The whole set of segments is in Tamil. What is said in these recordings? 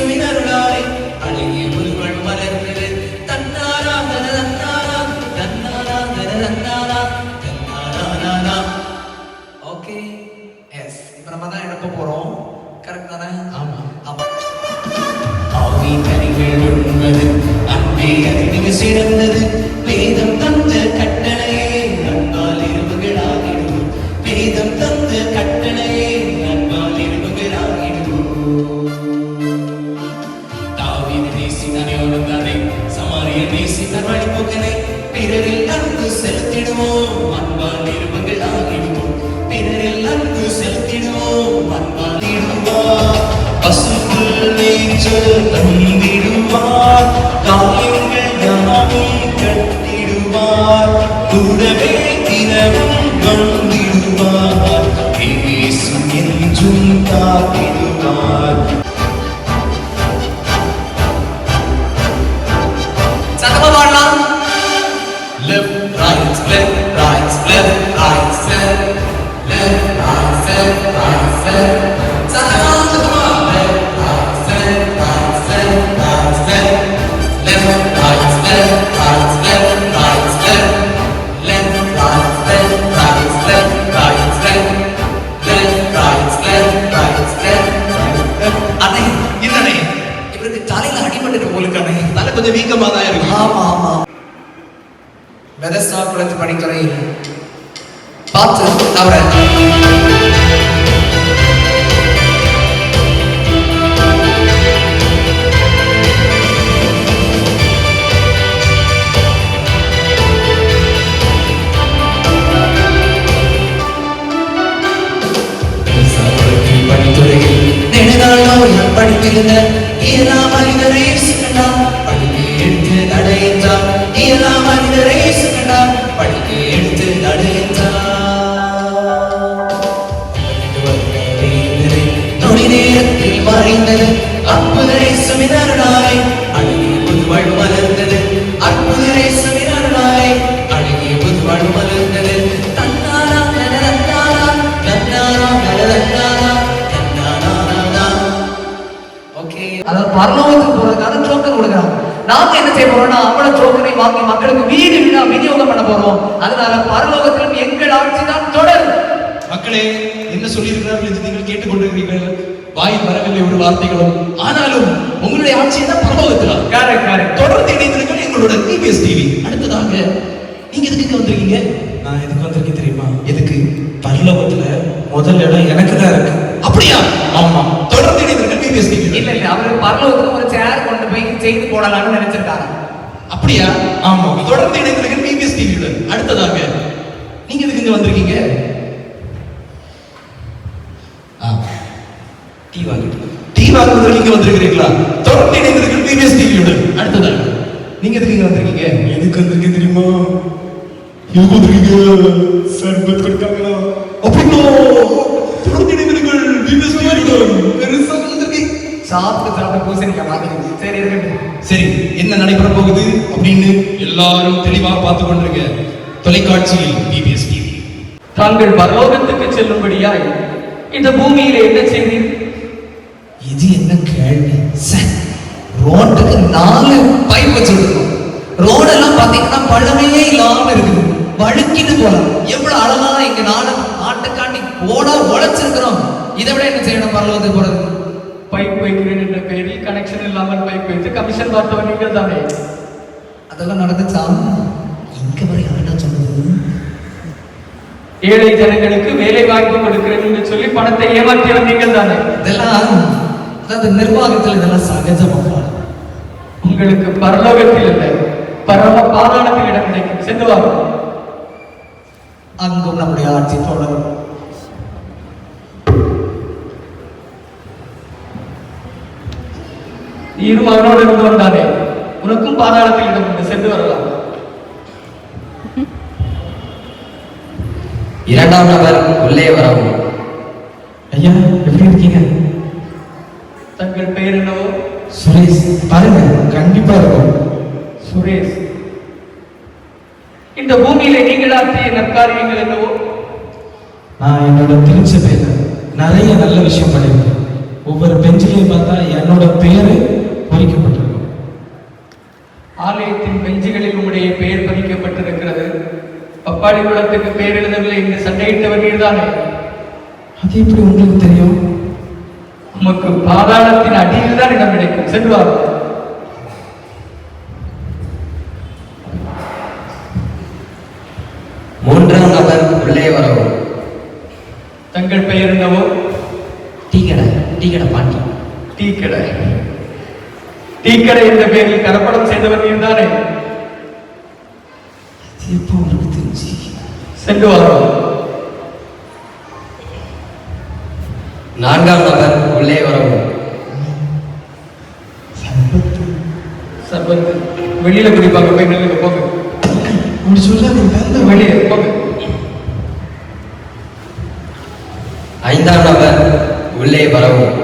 இயேசுவினருளாய் அழகிய புதுவள் மலர்ந்தது. தன்னாரா தன்னாரா தன்னாரா தன்னாரா தன்னாரா. ஓகே எஸ், இப்போ நம்ம தான் எழுப்ப போறோம். கரெக்ட் தானே? ஆமா ஆமா. ஆவி கனிகள் உண்மது அன்பே அதை மிக சிறந்தது. வேதம் தந்த கட்டளையே அன்பால் இருவுகளாகிடும். வேதம் தந்த கட்டளையே அன்பால் இருவுகளாகிடும். தாவீது நேசித்தானே ஒழுங்கானே, சமாரிய நேசித்தார் வழிபோக்கனை. பிறரில் அன்பு செலுத்திடுவோம், அன்பால் இருவுகளாகிடுவோம். பிறரில் அன்பு செலுத்திடுவோம், அன்பால் இடுவோம். பசுக்குள் நீச்சல் தந்திடுவார், காயங்கள் யாவும் கட்டிடுவார். கூடவே தினமும் வந்திடுவார், இயேசு என்றும் காத்திடுவார். சத்தமா பாடலாம். Left right left right left right left left right left right left. சத்தமா சத்தமா. Left right left right left right left left right left right left right left left right left right left right left left right left right left. அண்ணே இல்லண்ணே, இவருக்கு தலையில அடிபட்டு போலுக்கானே, தலை கொஞ்சம் வீக்கமா தான் இருக்கு. ஆமா ஆமா. வெதஸ்தாபுரத்து பணித்துறை பார்த்து தவிர படித்திருந்த இயலா மனிதரை சுகண்டாம் படிக்கு எடுத்து நடையென்றார். இயலா மனிதரை சுகண்டாம் படிக்கு எடுத்து நடையென்றார். நொடி நேரத்தில் மறைந்தது அற்புதரை சுமினருளாய் அழகிய புதுவள் மலர்ந்தது. அற்புதரை சுமினருளாய் அழகிய புதுவள் மலர்ந்தது. தன்னாரா தன்னாரா தன்னாரா தன்னாரா. அதாவது பரலோகத்துக்கு போறதுக்காக டோக்கன் கொடுக்குறாங்க. நாங்க என்ன செய்ய போறோம்னா அவ்வளவு டோக்கனை வாங்கி மக்களுக்கு வீடு வீடா விநியோகம் பண்ண போறோம். அதனால பரலோகத்திலும் எங்கள் ஆட்சி தான் தொடரும். மக்களே என்ன சொல்லியிருக்கிறார்கள் என்று நீங்கள் கேட்டுக்கொண்டிருக்கிறீர்கள். வாயில் வரவில்லை ஒரு வார்த்தைகளும், ஆனாலும் உங்களுடைய ஆட்சி தான் பரலோகத்தில். தொடர்ந்து இணைந்திருக்கிற எங்களோட டிவிஎஸ் டிவி. அடுத்ததாக நீங்க எதுக்கு வந்திருக்கீங்க? நான் எதுக்கு வந்திருக்கேன் தெரியுமா? எதுக்கு? பரலோகத்துல முதல் இடம் எனக்கு தான் இருக்கு. அப்படியா? ஆமா. தொடர்ந்து இணைந்திருக்கிற டிவிஎஸ் டிவி. இல்ல இல்ல, அவரு பரலோகத்துல ஒரு சேர் கொண்டு போய் செய்து போடலாம்னு நினைச்சிருக்காங்க. அப்படியா? ஆமா. தொடர்ந்து இணைந்திருக்கிற டிவிஎஸ் டிவியோட அடுத்ததாக நீங்க எதுக்கு இங்க வந்திருக்கீங்க? டீ வாங்குறதுக்கு இங்க வந்திருக்கிறீங்களா? தொடர்ந்து இணைந்திருக்கிற டிவிஎஸ் டிவியோட அடுத்ததாக நீங்க எதுக்கு இங்க வந்திருக்கீங்க? எதுக்கு வந்திருக்கீங்க தெரியுமா? எதுக்கு வந்திருக்கீங்க? சர்பத் கொடுத்தாங்களா? அப்படிங்களோ? தொடர்ந்து இணைந்திருக்கிற டிவிஎஸ் டிவியோட பெருசா வந்திருக்கீங்க. சாப்பிட்டு பூசணிக்க மாட்டேங்குது. சரி இருக்கட்டும். சரி, என்ன நடைபெற போகுது அப்படின்னு எல்லாரும் தெளிவாக பார்த்து கொண்டிருக்க தொலைக்காட்சியில் டிவிஎஸ் டிவி. தாங்கள் பரலோகத்துக்கு செல்லும்படியாய் இந்த பூமியில என்ன செய்தீர்? இது என்ன கேள்வி? ரோட்டுக்கு 4 பைப் வச்சிருக்கோம். ரோடெல்லாம் பாத்தீங்கன்னா பழமே இல்லாம இருக்குது, வழுக்கிட்டு போலாம். எவ்வளவு அழகா எங்க நாட்டுக்காண்டி ஓடா உழைச்சிருக்கிறோம். இதை விட என்ன செய்யணும் பரலோகத்துக்கு போறது? பைப் வைக்கிறேன் என்ற பெயரில் கனெக்ஷன் இல்லாமல் பைப் வைத்து கமிஷன் பார்த்தவன் நீங்கள் தானே. அதெல்லாம் நடந்துச்சா? இங்க வரை யார்டா சொன்னது? ஏழை ஜனங்களுக்கு வேலை வாய்ப்பு கொடுக்கிறேன் என்று சொல்லி பணத்தை ஏமாற்றியவன் நீங்கள் தானே. இதெல்லாம் அதாவது நிர்வாகத்தில் இதெல்லாம் சகஜமாக. உங்களுக்கு பரலோகத்தில் இல்லை, பரம பாதாளத்தில் இடம் கிடைக்கும். சென்று வாங்க. அங்கும் நம்முடைய ஆட்சி தொடரும். நீரும் அவனோடு இருந்து வந்தானே, உனக்கும் பாதாளத்தில் இடம் உண்டு. சென்று வரலாம். இரண்டாம் நபர் உள்ளே வரவும். ஐயா, எப்படி இருக்கீங்க? தங்கள் பெயர் என்னவோ? சுரேஷ். பாருங்க, கண்டிப்பா இருக்கும். சுரேஷ், இந்த பூமியில நீங்கள் ஆற்றிய நற்காரியங்கள் என்னவோ? நான் என்னோட திருச்சபையில நிறைய நல்ல விஷயம் பண்ணிருக்கேன். ஒவ்வொரு பெஞ்சிலையும் பார்த்தா என்னோட பேரு பண்பாடி குலத்துக்கு பேர் எழுதவில்லை என்று சண்டையிட்டவர் நீர்தானே. அது எப்படி உங்களுக்கு தெரியும்? உமக்கு பாதாளத்தின் அடியில் தான் இடம் கிடைக்கும். செல்வார். மூன்றாம் நபர் உள்ளே வரவும். தங்கள் பெயர் என்னவோ? டீக்கடை பாண்டி. டீக்கடை. டீக்கடை என்ற பெயரில் கலப்படம் செய்தவர் நீர்தானே. எப்போ உங்களுக்கு தெரிஞ்சு? சென்று வரோம். நான்காம் நபர் உள்ளே வரவும். சர்பத்து. வெளியில குடிப்பாங்க, போய் நில்லுங்க போங்க. அப்படி சொல்லாதீங்க, வெளியே போங்க. ஐந்தாம் நபர் உள்ளே வரவும்.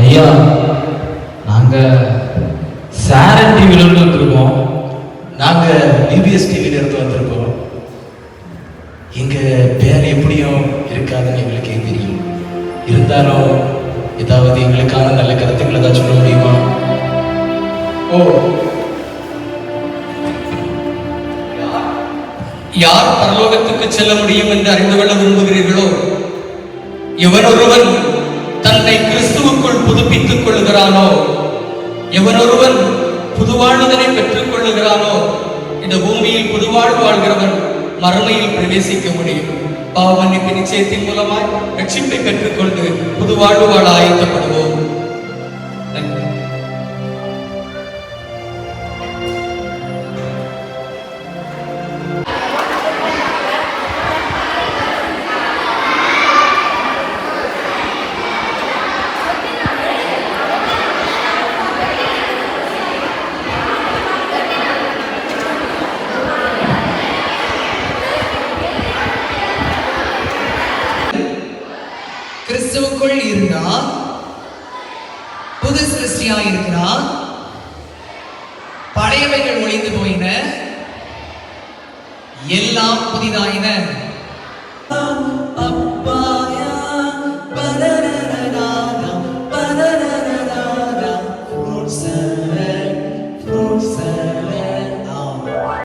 ஐயா, நாங்க சாரன் டிவில இருந்து வந்திருக்கோம். நாங்க பிபிஎஸ் டிவில இருந்து வந்திருக்கோம். எங்க பேர் எப்படியும் இருக்காதுன்னு எங்களுக்கே தெரியும். இருந்தாலும் ஏதாவது எங்களுக்கான நல்ல கருத்துக்களை தான் சொல்ல முடியுமா? ஓ, யார் பரலோகத்துக்கு செல்ல முடியும் என்று அறிந்து கொள்ள விரும்புகிறீர்களோ, எவனொருவன் தன்னை கிறிஸ்துவுக்குள் புதுப்பித்துக் கொள்ளுகிறானோ, எவனொருவன் புதுவாழ்வதனை பெற்றுக் கொள்ளுகிறானோ, இந்த பூமியில் புதுவாழ்வு வாழ்கிறவன் மறுமையில் பிரவேசிக்க முடியும். பாவ மன்னிப்பு நிச்சயத்தின் மூலமாய் ரட்சிப்பை பெற்றுக்கொண்டு புதுவாழ்வு வாழ ஆயத்தப்படுவோம். நன்றி. கிறிஸ்துவுக்குள் இருந்தால் புது சிருஷ்டியா இருக்கிறார். பழையவைகள் ஒழிந்து போயின, எல்லாம் புதிதாயின.